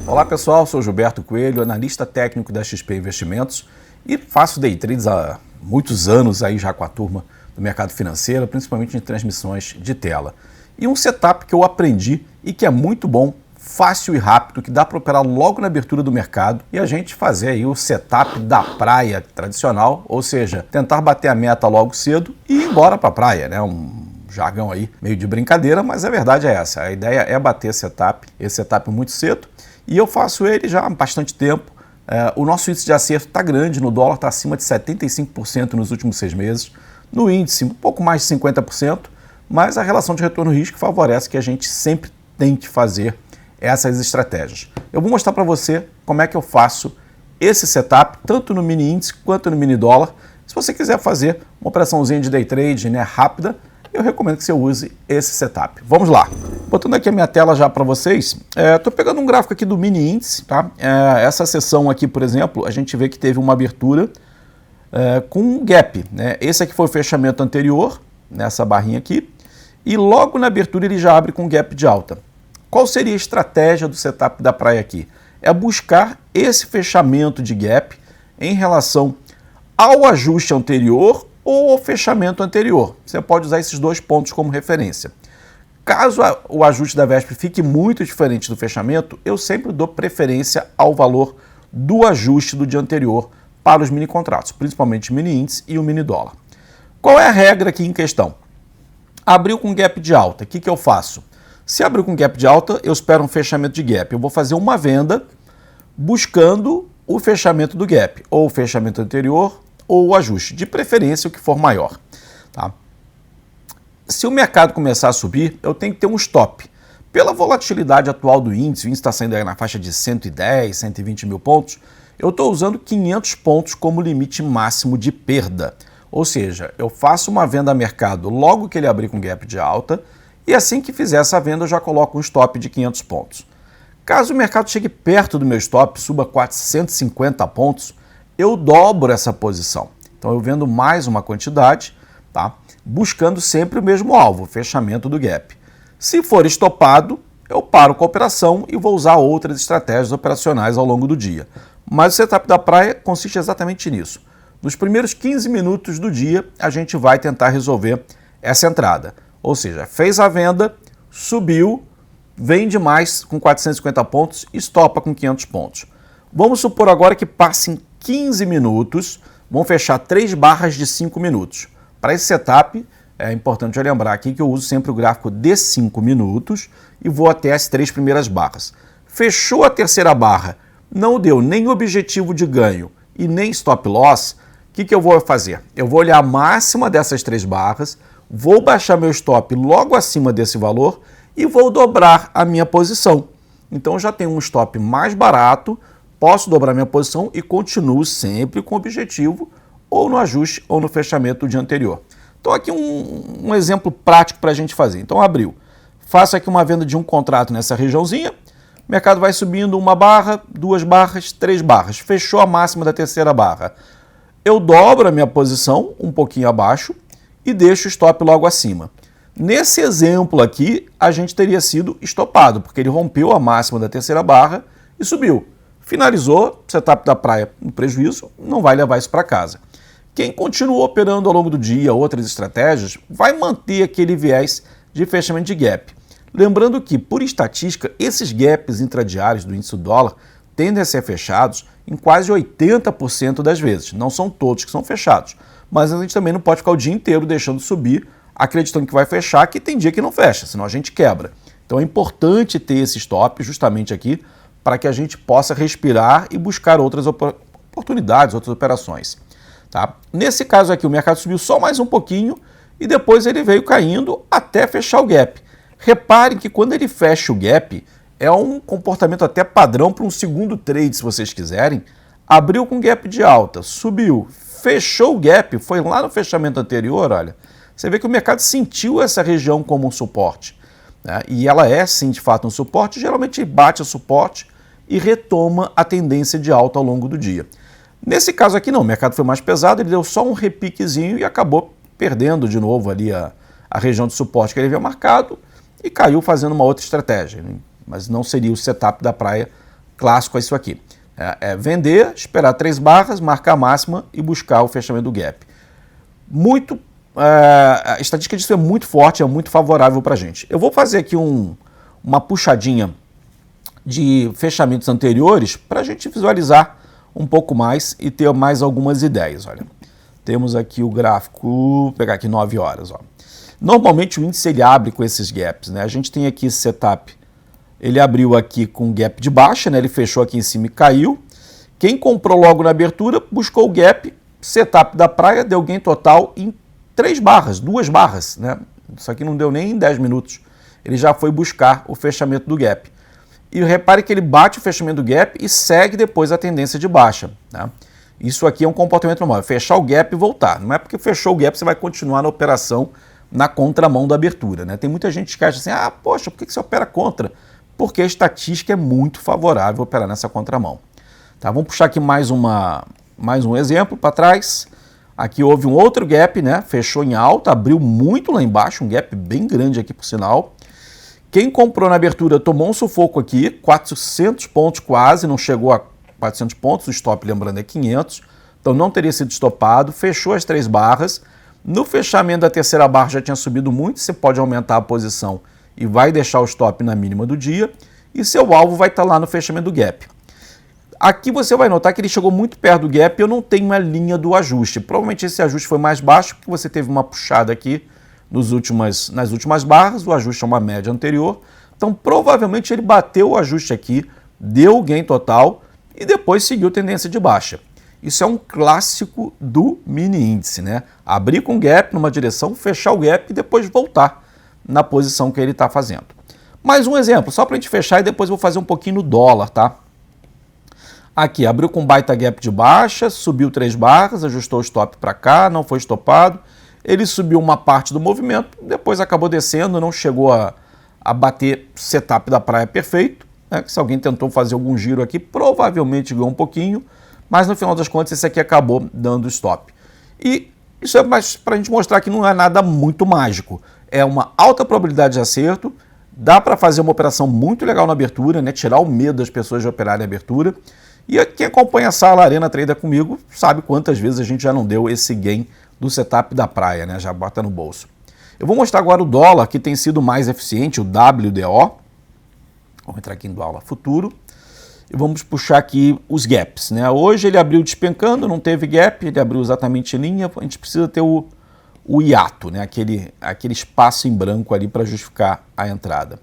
Olá pessoal, sou Gilberto Coelho, analista técnico da XP Investimentos e faço day trades há muitos anos aí já com a turma do mercado financeiro, principalmente em transmissões de tela. E um setup que eu aprendi e que é muito bom, fácil e rápido, que dá para operar logo na abertura do mercado e a gente fazer aí o setup da praia tradicional, ou seja, tentar bater a meta logo cedo e ir embora para a praia, né? Um jargão aí meio de brincadeira, mas a verdade é essa, a ideia é bater esse setup muito cedo e eu faço ele já há bastante tempo. O nosso índice de acerto está grande, no dólar está acima de 75% nos últimos 6 meses, no índice um pouco mais de 50%, mas a relação de retorno-risco favorece que a gente sempre tente fazer essas estratégias. Eu vou mostrar para você como é que eu faço esse setup, tanto no mini índice quanto no mini dólar. Se você quiser fazer uma operaçãozinha de day trade, né, rápida, eu recomendo que você use esse setup. Vamos lá. Botando aqui a minha tela já para vocês, estou pegando um gráfico aqui do mini índice, tá? Essa sessão aqui, por exemplo, a gente vê que teve uma abertura com um gap, né? Esse aqui foi o fechamento anterior, nessa barrinha aqui, e logo na abertura ele já abre com gap de alta. Qual seria a estratégia do setup da praia aqui? É buscar esse fechamento de gap em relação ao ajuste anterior ou ao fechamento anterior. Você pode usar esses dois pontos como referência. Caso o ajuste da véspera fique muito diferente do fechamento, eu sempre dou preferência ao valor do ajuste do dia anterior para os mini contratos, principalmente o mini índice e o mini dólar. Qual é a regra aqui em questão? Abriu com gap de alta, o que eu faço? Se abriu com gap de alta, eu espero um fechamento de gap. Eu vou fazer uma venda buscando o fechamento do gap, ou o fechamento anterior, ou o ajuste, de preferência o que for maior. Tá? Se o mercado começar a subir, eu tenho que ter um stop. Pela volatilidade atual do índice, o índice está saindo aí na faixa de 110, 120 mil pontos, eu estou usando 500 pontos como limite máximo de perda. Ou seja, eu faço uma venda a mercado logo que ele abrir com gap de alta, e assim que fizer essa venda eu já coloco um stop de 500 pontos. Caso o mercado chegue perto do meu stop, suba 450 pontos, eu dobro essa posição. Então eu vendo mais uma quantidade, tá? Buscando sempre o mesmo alvo, o fechamento do gap. Se for estopado, eu paro com a operação e vou usar outras estratégias operacionais ao longo do dia. Mas o setup da praia consiste exatamente nisso. Nos primeiros 15 minutos do dia, a gente vai tentar resolver essa entrada. Ou seja, fez a venda, subiu, vende mais com 450 pontos, estopa com 500 pontos. Vamos supor agora que passem 15 minutos, vão fechar 3 barras de 5 minutos. Para esse setup, é importante eu lembrar aqui que eu uso sempre o gráfico de 5 minutos e vou até as 3 primeiras barras. Fechou a terceira barra, não deu nem objetivo de ganho e nem stop loss, o que eu vou fazer? Eu vou olhar a máxima dessas 3 barras, vou baixar meu stop logo acima desse valor e vou dobrar a minha posição. Então eu já tenho um stop mais barato, posso dobrar minha posição e continuo sempre com o objetivo ou no ajuste ou no fechamento do dia anterior. Então aqui um exemplo prático para a gente fazer. Então abriu, faço aqui uma venda de um contrato nessa regiãozinha, o mercado vai subindo 1 barra, 2 barras, 3 barras, fechou a máxima da terceira barra. Eu dobro a minha posição um pouquinho abaixo e deixo o stop logo acima. Nesse exemplo aqui, a gente teria sido estopado, porque ele rompeu a máxima da terceira barra e subiu. Finalizou, setup da praia no prejuízo, não vai levar isso para casa. Quem continuou operando ao longo do dia outras estratégias, vai manter aquele viés de fechamento de gap. Lembrando que, por estatística, esses gaps intradiários do índice do dólar tendem a ser fechados em quase 80% das vezes. Não são todos que são fechados, mas a gente também não pode ficar o dia inteiro deixando subir, acreditando que vai fechar, que tem dia que não fecha, senão a gente quebra. Então é importante ter esse stop justamente aqui para que a gente possa respirar e buscar outras oportunidades, outras operações. Tá? Nesse caso aqui, o mercado subiu só mais um pouquinho e depois ele veio caindo até fechar o gap. Reparem que quando ele fecha o gap, é um comportamento até padrão para um segundo trade, se vocês quiserem. Abriu com gap de alta, subiu, fechou o gap, foi lá no fechamento anterior, olha. Você vê que o mercado sentiu essa região como um suporte, né? E ela é, sim, de fato, um suporte, geralmente bate o suporte e retoma a tendência de alta ao longo do dia. Nesse caso aqui não, o mercado foi mais pesado, ele deu só um repiquezinho e acabou perdendo de novo ali a região de suporte que ele havia marcado e caiu fazendo uma outra estratégia. Mas não seria o setup da praia clássico é isso aqui. É vender, esperar 3 barras, marcar a máxima e buscar o fechamento do gap. A estatística disso é muito forte, é muito favorável para a gente. Eu vou fazer aqui uma puxadinha de fechamentos anteriores para a gente visualizar um pouco mais e ter mais algumas ideias. Olha, temos aqui o gráfico, vou pegar aqui 9 horas. Ó. Normalmente o índice ele abre com esses gaps, né? A gente tem aqui esse setup, ele abriu aqui com gap de baixa, né? Ele fechou aqui em cima e caiu. Quem comprou logo na abertura buscou o gap, setup da praia, deu gain total em 3 barras, 2 barras, né? Isso aqui não deu nem em 10 minutos. Ele já foi buscar o fechamento do gap. E repare que ele bate o fechamento do gap e segue depois a tendência de baixa. Né? Isso aqui é um comportamento normal, é fechar o gap e voltar. Não é porque fechou o gap você vai continuar na operação na contramão da abertura. Né? Tem muita gente que acha assim, poxa, por que você opera contra? Porque a estatística é muito favorável operar nessa contramão. Tá, vamos puxar aqui mais um exemplo para trás. Aqui houve um outro gap, né? Fechou em alta, abriu muito lá embaixo, um gap bem grande aqui por sinal. Quem comprou na abertura tomou um sufoco aqui, 400 pontos quase, não chegou a 400 pontos, o stop, lembrando, é 500, então não teria sido estopado, fechou as 3 barras. No fechamento da terceira barra já tinha subido muito, você pode aumentar a posição e vai deixar o stop na mínima do dia, e seu alvo vai estar lá no fechamento do gap. Aqui você vai notar que ele chegou muito perto do gap e eu não tenho uma linha do ajuste. Provavelmente esse ajuste foi mais baixo, porque você teve uma puxada aqui nas últimas barras, o ajuste é uma média anterior. Então, provavelmente ele bateu o ajuste aqui, deu o gain total e depois seguiu tendência de baixa. Isso é um clássico do mini índice, né? Abrir com gap numa direção, fechar o gap e depois voltar na posição que ele está fazendo. Mais um exemplo, só para a gente fechar e depois vou fazer um pouquinho no dólar, tá? Aqui, abriu com baita gap de baixa, subiu 3 barras, ajustou o stop para cá, não foi estopado. Ele subiu uma parte do movimento, depois acabou descendo, não chegou a bater setup da praia perfeito. Né? Se alguém tentou fazer algum giro aqui, provavelmente ganhou um pouquinho, mas no final das contas esse aqui acabou dando stop. E isso é mais para a gente mostrar que não é nada muito mágico. É uma alta probabilidade de acerto, dá para fazer uma operação muito legal na abertura, né? Tirar o medo das pessoas de operarem a abertura. E quem acompanha a Sala Arena Trader comigo sabe quantas vezes a gente já não deu esse gain do setup da praia, né? Já bota no bolso. Eu vou mostrar agora o dólar, que tem sido mais eficiente, o WDO. Vamos entrar aqui em dólar futuro. E vamos puxar aqui os gaps, né? Hoje ele abriu despencando, não teve gap, ele abriu exatamente em linha. A gente precisa ter o hiato, né? Aquele espaço em branco ali para justificar a entrada.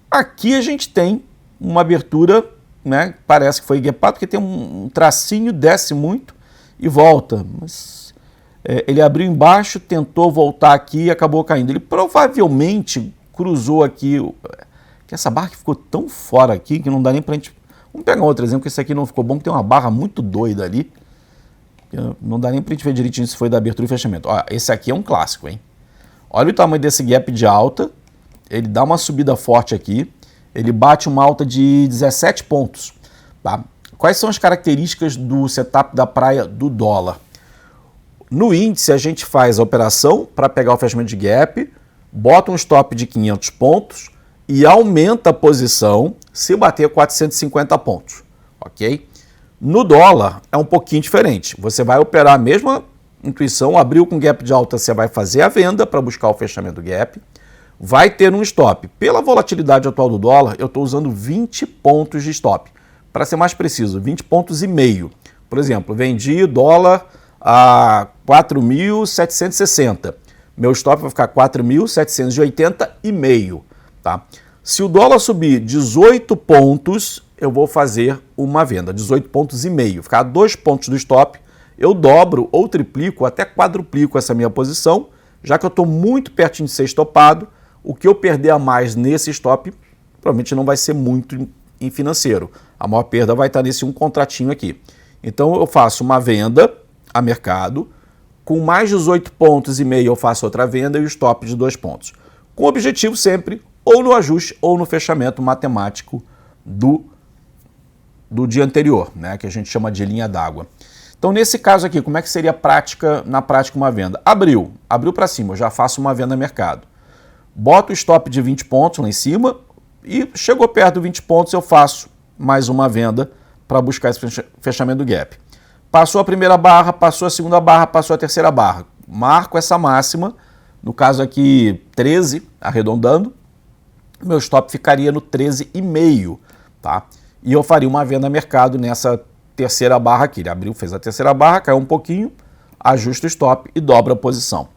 Aqui a gente tem uma abertura, né? Parece que foi gapado, porque tem um tracinho, desce muito e volta. Mas ele abriu embaixo, tentou voltar aqui e acabou caindo. Ele provavelmente cruzou aqui, que essa barra que ficou tão fora aqui que não dá nem pra gente... Vamos pegar um outro exemplo, que esse aqui não ficou bom, que tem uma barra muito doida ali. Não dá nem pra gente ver direitinho se foi da abertura e fechamento. Olha, esse aqui é um clássico, hein? Olha o tamanho desse gap de alta. Ele dá uma subida forte aqui. Ele bate uma alta de 17 pontos. Tá? Quais são as características do setup da praia do dólar? No índice, a gente faz a operação para pegar o fechamento de gap, bota um stop de 500 pontos e aumenta a posição se bater 450 pontos, ok? No dólar, é um pouquinho diferente. Você vai operar a mesma intuição, abriu com gap de alta, você vai fazer a venda para buscar o fechamento do gap, vai ter um stop. Pela volatilidade atual do dólar, eu estou usando 20 pontos de stop. Para ser mais preciso, 20 pontos e meio. Por exemplo, vendi dólar a 4.760. Meu stop vai ficar 4.780,5. Tá? Se o dólar subir 18 pontos, eu vou fazer uma venda, 18 pontos e meio. Ficar a 2 pontos do stop, eu dobro ou triplico, até quadruplico essa minha posição, já que eu estou muito pertinho de ser estopado. O que eu perder a mais nesse stop, provavelmente não vai ser muito em financeiro. A maior perda vai estar nesse um contratinho aqui. Então eu faço uma venda a mercado, com mais 18 pontos e meio eu faço outra venda e o stop de 2 pontos. Com o objetivo sempre ou no ajuste ou no fechamento matemático do dia anterior, né, que a gente chama de linha d'água. Então nesse caso aqui, como é que seria na prática uma venda? Abriu para cima, eu já faço uma venda a mercado. Boto o stop de 20 pontos lá em cima e chegou perto de 20 pontos eu faço mais uma venda para buscar esse fechamento do gap. Passou a primeira barra, passou a segunda barra, passou a terceira barra. Marco essa máxima, no caso aqui 13, arredondando, meu stop ficaria no 13,5, tá? E eu faria uma venda a mercado nessa terceira barra aqui. Ele abriu, fez a terceira barra, caiu um pouquinho, ajusta o stop e dobra a posição.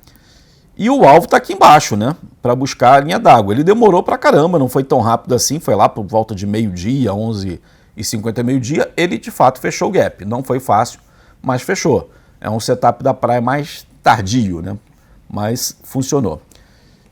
E o alvo está aqui embaixo, né? Para buscar a linha d'água. Ele demorou pra caramba, não foi tão rápido assim, foi lá por volta de meio-dia, 11h50, meio-dia. Ele de fato fechou o gap. Não foi fácil, mas fechou. É um setup da praia mais tardio, né? Mas funcionou.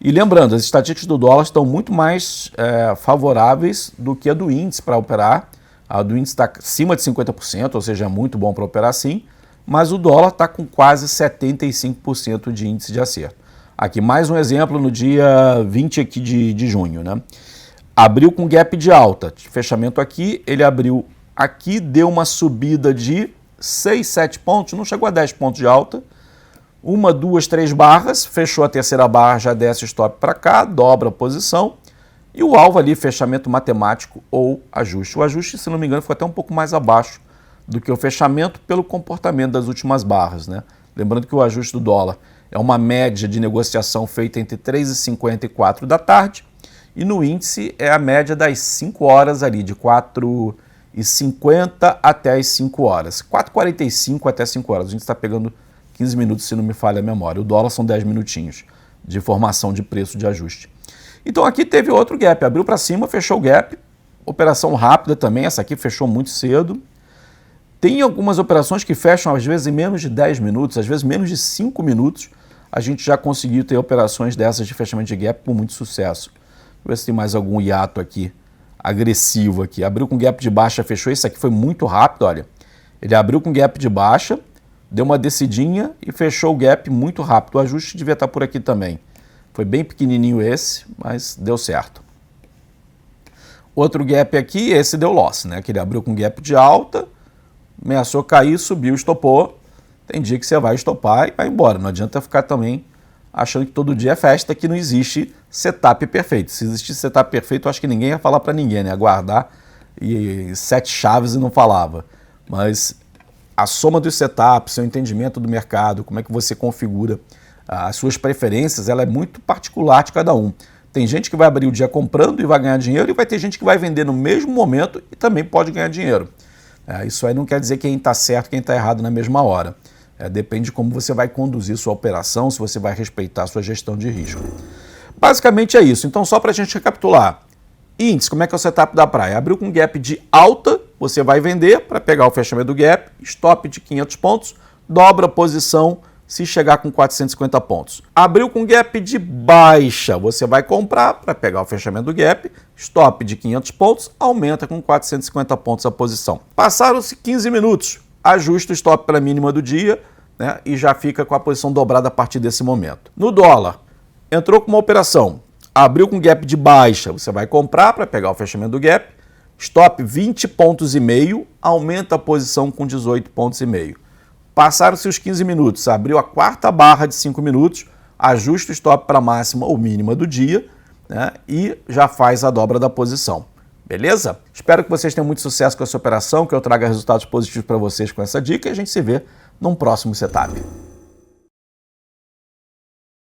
E lembrando, as estatísticas do dólar estão muito mais favoráveis do que a do índice para operar. A do índice está acima de 50%, ou seja, é muito bom para operar sim, mas o dólar está com quase 75% de índice de acerto. Aqui mais um exemplo no dia 20 aqui de junho, né? Abriu com gap de alta, fechamento aqui, ele abriu aqui, deu uma subida de 6, 7 pontos, não chegou a 10 pontos de alta, 1, 2, 3 barras, fechou a terceira barra, já desce o stop para cá, dobra a posição, e o alvo ali, fechamento matemático ou ajuste. O ajuste, se não me engano, foi até um pouco mais abaixo do que o fechamento pelo comportamento das últimas barras, né? Lembrando que o ajuste do dólar é uma média de negociação feita entre 3h50 e 4 da tarde, e no índice é a média das 5 horas ali, de 4h50 até as 5 horas. 4h45 até 5 horas. A gente está pegando 15 minutos, se não me falha a memória. O dólar são 10 minutinhos de formação de preço de ajuste. Então aqui teve outro gap, abriu para cima, fechou o gap, operação rápida também, essa aqui fechou muito cedo. Tem algumas operações que fecham às vezes em menos de 10 minutos, às vezes menos de 5 minutos, a gente já conseguiu ter operações dessas de fechamento de gap com muito sucesso. Deixa eu ver se tem mais algum hiato aqui, agressivo aqui. Abriu com gap de baixa, fechou, esse aqui foi muito rápido, olha. Ele abriu com gap de baixa, deu uma descidinha e fechou o gap muito rápido. O ajuste devia estar por aqui também. Foi bem pequenininho esse, mas deu certo. Outro gap aqui, esse deu loss, né? Que ele abriu com gap de alta, ameaçou cair, subiu, estopou. Tem dia que você vai estopar e vai embora. Não adianta ficar também achando que todo dia é festa, que não existe setup perfeito. Se existisse setup perfeito, eu acho que ninguém ia falar para ninguém, né? Aguardar e 7 chaves e não falava. Mas a soma dos setups, seu entendimento do mercado, como é que você configura as suas preferências, ela é muito particular de cada um. Tem gente que vai abrir o dia comprando e vai ganhar dinheiro, e vai ter gente que vai vender no mesmo momento e também pode ganhar dinheiro. Isso aí não quer dizer quem está certo e quem está errado na mesma hora. Depende de como você vai conduzir sua operação, se você vai respeitar a sua gestão de risco. Basicamente é isso. Então, só para a gente recapitular. Índice, como é que é o setup da praia? Abriu com gap de alta, você vai vender para pegar o fechamento do gap, stop de 500 pontos, dobra a posição se chegar com 450 pontos. Abriu com gap de baixa, você vai comprar para pegar o fechamento do gap, stop de 500 pontos, aumenta com 450 pontos a posição. Passaram-se 15 minutos, ajusta o stop para a mínima do dia, né, e já fica com a posição dobrada a partir desse momento. No dólar, entrou com uma operação, abriu com gap de baixa, você vai comprar para pegar o fechamento do gap, stop 20,5 pontos, aumenta a posição com 18,5 pontos. Passaram-se os 15 minutos, abriu a quarta barra de 5 minutos, ajusta o stop para a máxima ou mínima do dia, né, e já faz a dobra da posição. Beleza? Espero que vocês tenham muito sucesso com essa operação, que eu traga resultados positivos para vocês com essa dica e a gente se vê num próximo setup.